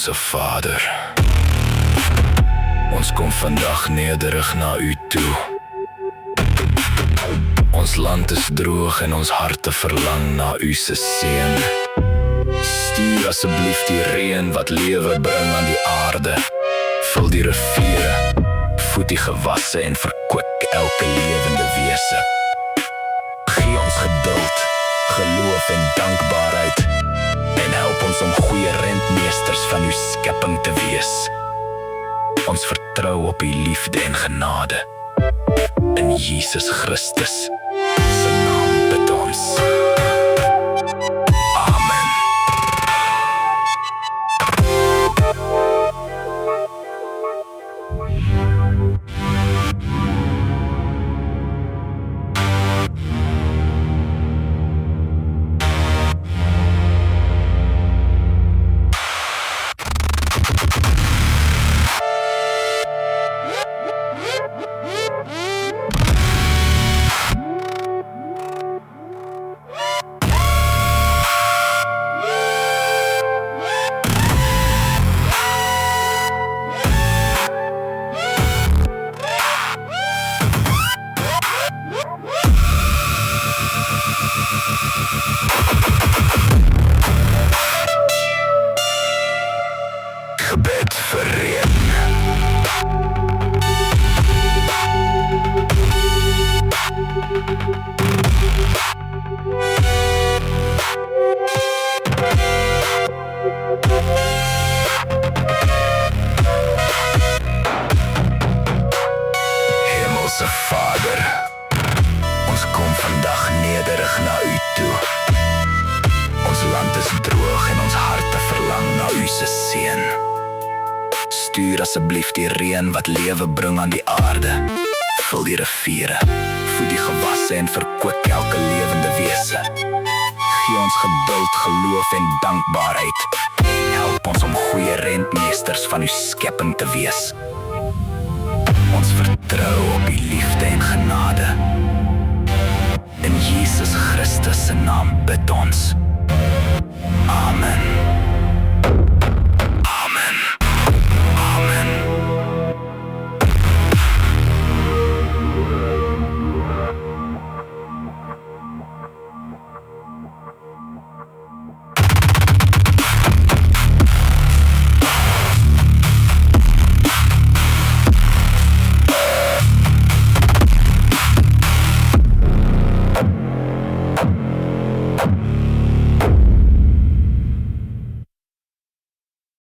Hemelse Vader, ons kom vandag nederig na U toe. Ons land is droog en ons harte verlang na U se seën. Stuur asseblief die reën wat lewe bring aan die aarde. Vul die riviere, voed die gewasse en verkwik elke lewende wese. Gee ons geduld, geloof en dankbaarheid en help ons om goeie rentmeesters van U skepping te wees. Ons vertrou op U liefde en genade. In Jesus Christus se naam bid ons. Amen. Gebed vir reën. Hemelse Vader, ons kom vandag nederig na U toe. Ons land is droog en ons harte verlang na U se seën. Stuur asseblief die reën wat lewe bring aan die aarde. Vul die riviere, voed die gewasse en verkwik elke lewende wese. Gee ons geduld, geloof en dankbaarheid. Help ons om goeie rentmeesters van U skepping te wees. Ons vertrou op U liefde en genade. In Jesus Christus se naam bid